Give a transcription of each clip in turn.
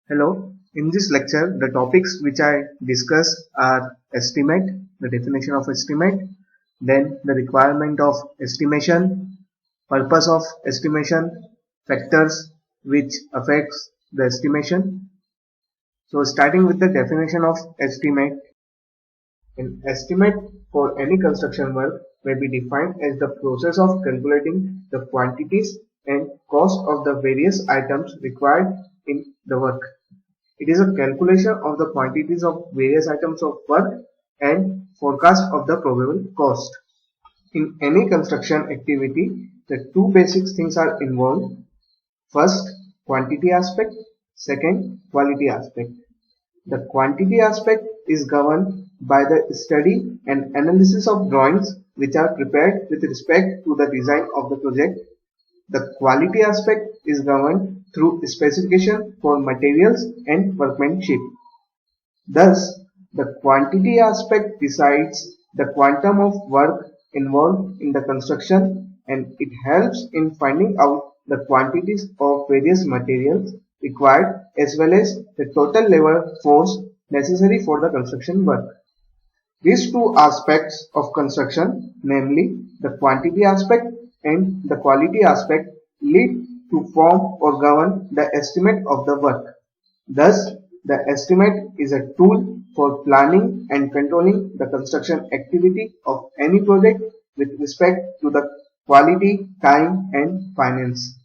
Hello, in this lecture, the topics which I discuss are estimate, the definition of estimate, then the requirement of estimation, purpose of estimation, factors which affects the estimation. So starting with the definition of estimate, an estimate for any construction work may be defined as the process of calculating the quantities and cost of the various items required in the work. It is a calculation of the quantities of various items of work and forecast of the probable cost. In any construction activity, the two basic things are involved. First, quantity aspect. Second, quality aspect. The quantity aspect is governed by the study and analysis of drawings which are prepared with respect to the design of the project. The quality aspect is governed through specification for materials and workmanship. Thus, the quantity aspect decides the quantum of work involved in the construction, and it helps in finding out the quantities of various materials required as well as the total labor force necessary for the construction work. These two aspects of construction, namely the quantity aspect and the quality aspect, lead to form or govern the estimate of the work. Thus, the estimate is a tool for planning and controlling the construction activity of any project with respect to the quality, time, and finance.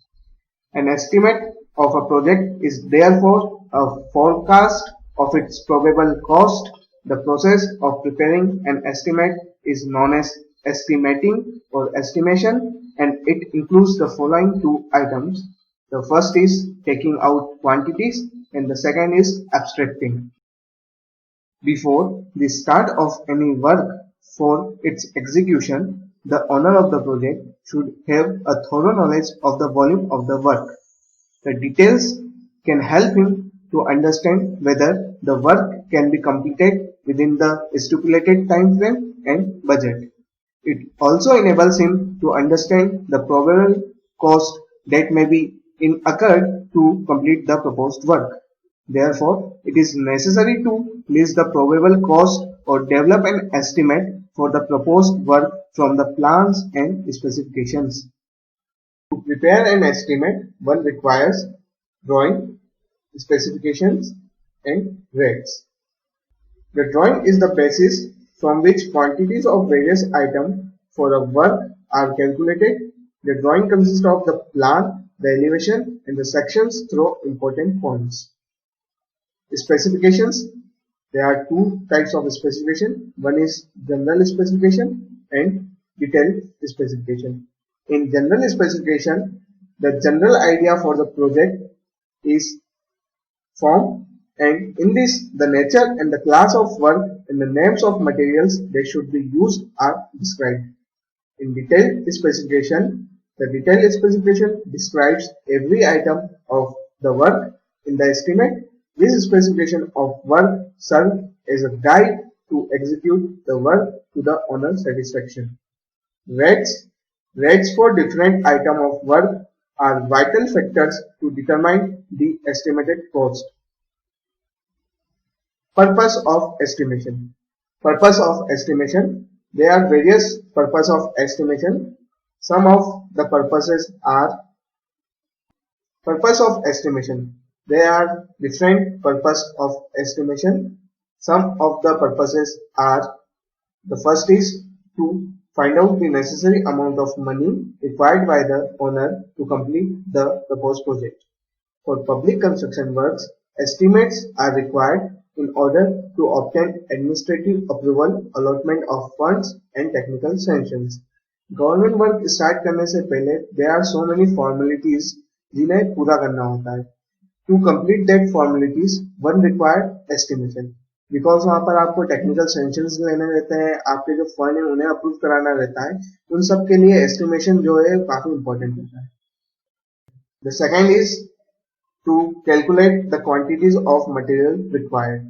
An estimate of a project is therefore a forecast of its probable cost. The process of preparing an estimate is known as estimating or estimation, and it includes the following two items. The first is taking out quantities and the second is abstracting. Before the start of any work for its execution, the owner of the project should have a thorough knowledge of the volume of the work. The details can help him to understand whether the work can be completed within the stipulated time frame and budget. It also enables him to understand the probable cost that may be incurred to complete the proposed work. Therefore, it is necessary to list the probable cost or develop an estimate for the proposed work from the plans and specifications. To prepare an estimate, one requires drawing, specifications, and rates. The drawing is the basis from which quantities of various items for a work are calculated. The drawing consists of the plan, the elevation, and the sections through important points. Specifications. There are two types of specification. One is general specification and detailed specification. In general specification, the general idea for the project is formed, and in this the nature and the class of work and the names of materials that should be used are described. In detailed specification, the detailed specification describes every item of the work in the estimate. This specification of work serves as a guide to execute the work to the owner's satisfaction. Rates. Rates for different items of work are vital factors to determine the estimated cost. Purpose of estimation. Purpose of estimation. There are various purposes of estimation. Some of the purposes are purpose of estimation. There are different purposes of estimation. Some of the purposes are, the first is to find out the necessary amount of money required by the owner to complete the proposed project. For public construction works, estimates are required in order to obtain administrative approval, allotment of funds and technical sanctions. Government work start करने से पहले there are so many formalities जिन्हें पूरा करना होता है. To complete that formalities, one required estimation. Because वहां पर आपको टेक्निकल सेंक्शंस लेने रहते हैं, आपके जो फंड है उन्हें अप्रूव कराना रहता है. उन सब के लिए एस्टिमेशन जो है काफी इंपॉर्टेंट होता है. The second is to calculate the quantities of material required.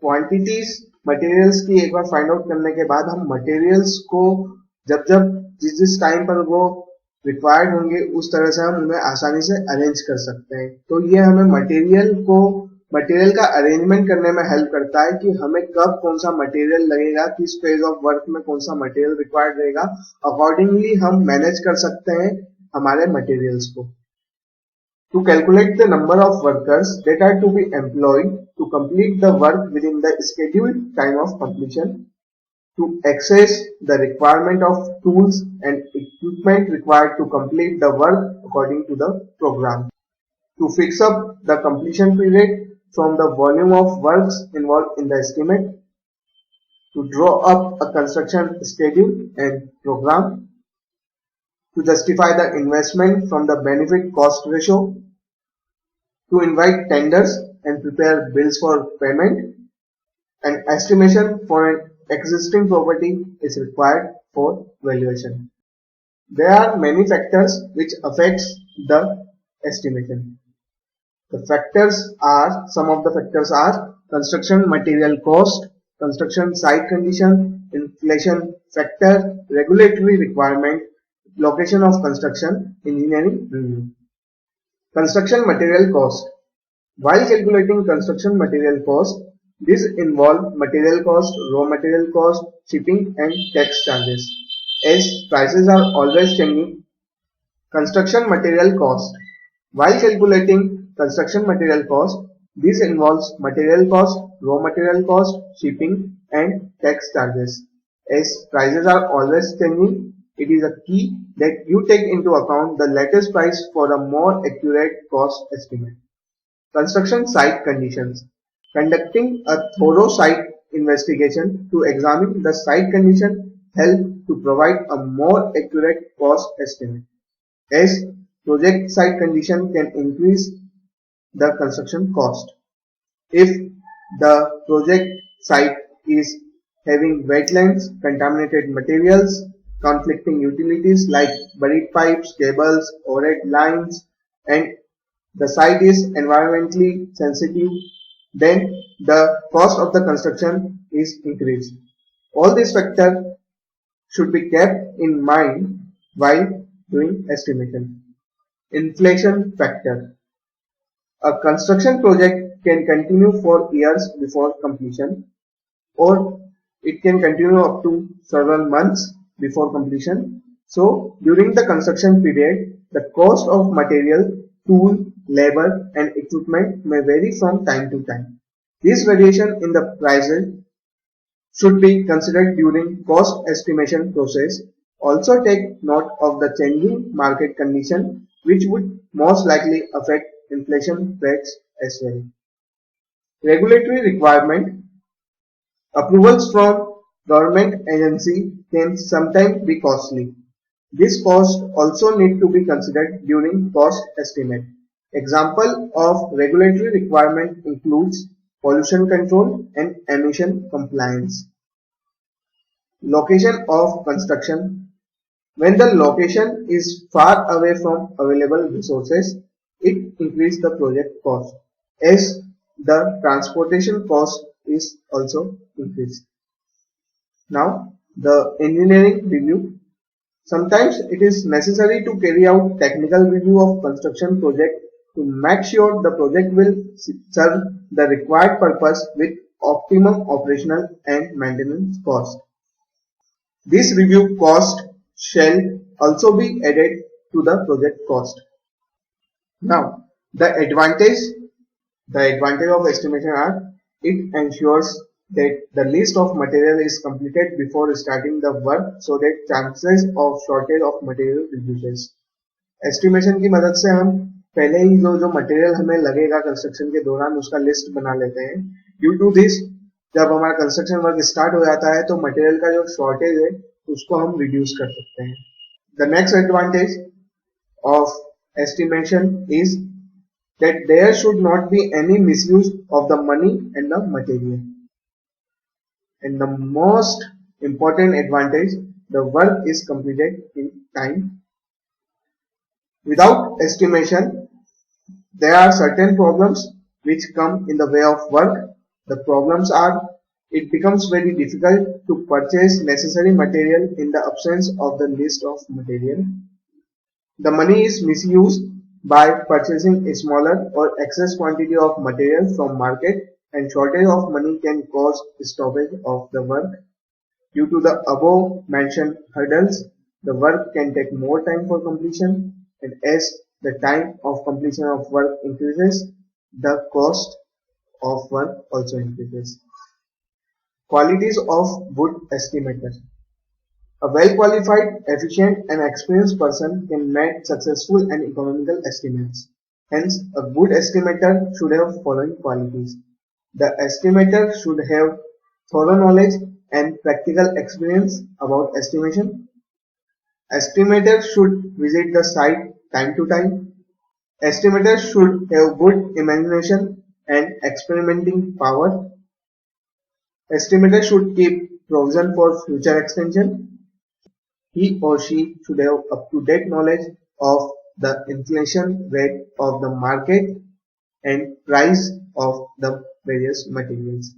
Quantities materials की एक बार फाइंड आउट करने के बाद हम मटेरियल्स को जब जिस टाइम पर वो रिक्वायर्ड होंगे उस तरह से हम उन्हें आसानी से अरेंज कर सकते हैं। तो ये हमें मटेरियल का अरेंजमेंट करने में हेल्प करता है कि हमें कब कौन सा मटेरियल लगेगा, किस फेज ऑफ वर्क में कौन सा मटेरियल रिक्वायर्ड रहेगा, अकॉर्डिंगली हम मैनेज कर सकते हैं हमारे मटेरियल्स को। To calculate the number of workers that are to be employed to complete the work within the scheduled time of completion, to access the requirement of tools and equipment required to complete the work according to the program, to fix up the completion period from the volume of works involved in the estimate, to draw up a construction schedule and program, to justify the investment from the benefit cost ratio, to invite tenders and prepare bills for payment. An estimation for an existing property is required for valuation. There are many factors which affects the estimation. Some of the factors are construction material cost, construction site condition, inflation factor, regulatory requirement, location of construction, engineering review. Construction material cost. While calculating construction material cost, this involve material cost, raw material cost, shipping and tax charges. As prices are always changing, construction material cost. While calculating construction material cost, this involves material cost, raw material cost, shipping and tax charges. As prices are always changing, it is a key that you take into account the latest price for a more accurate cost estimate. Construction site conditions. Conducting a thorough site investigation to examine the site condition help to provide a more accurate cost estimate, as project site condition can increase the construction cost. If the project site is having wetlands, contaminated materials, conflicting utilities like buried pipes, cables, overhead lines, and the site is environmentally sensitive, then the cost of the construction is increased. All these factors should be kept in mind while doing estimation. Inflation factor. A construction project can continue for years before completion, or it can continue up to several months before completion. So during the construction period, the cost of material, tool, labor and equipment may vary from time to time. This variation in the prices should be considered during cost estimation process. Also take note of the changing market condition, which would most likely affect inflation rates as well. Regulatory requirement. Approvals from government agency can sometimes be costly. This cost also need to be considered during cost estimate. Example of regulatory requirement includes pollution control and emission compliance. Location of construction. When the location is far away from available resources, it increases the project cost, as the transportation cost is also increased. Now, the engineering review. Sometimes it is necessary to carry out technical review of construction project to make sure the project will serve the required purpose with optimum operational and maintenance cost. This review cost shall also be added to the project cost. Now, the advantage of estimation are, it ensures that the list of material is completed before starting the work so that chances of shortage of material reduces. Estimation की मदद से हम पहले ही जो material हमें लगेगा construction के दौरान उसका लिस्ट बना लेते हैं. ड्यू टू दिस जब हमारा कंस्ट्रक्शन वर्क स्टार्ट हो जाता है तो मटेरियल का जो शॉर्टेज है उसको हम रिड्यूस कर सकते हैं. The next advantage of estimation is that there should not be any misuse of the money and the material. And the most important advantage, the work is completed in time. Without estimation, there are certain problems which come in the way of work. The problems are, it becomes very difficult to purchase necessary material in the absence of the list of material. The money is misused by purchasing a smaller or excess quantity of material from market, and shortage of money can cause stoppage of the work. Due to the above mentioned hurdles, the work can take more time for completion, and as the time of completion of work increases, the cost of work also increases. Qualities of good estimator. A well-qualified, efficient and experienced person can make successful and economical estimates. Hence, a good estimator should have following qualities. The estimator should have thorough knowledge and practical experience about estimation. Estimator should visit the site time to time. Estimator should have good imagination and experimenting power. Estimator should keep provision for future extension. He or she should have up-to-date knowledge of the inflation rate of the market and price of the various materials.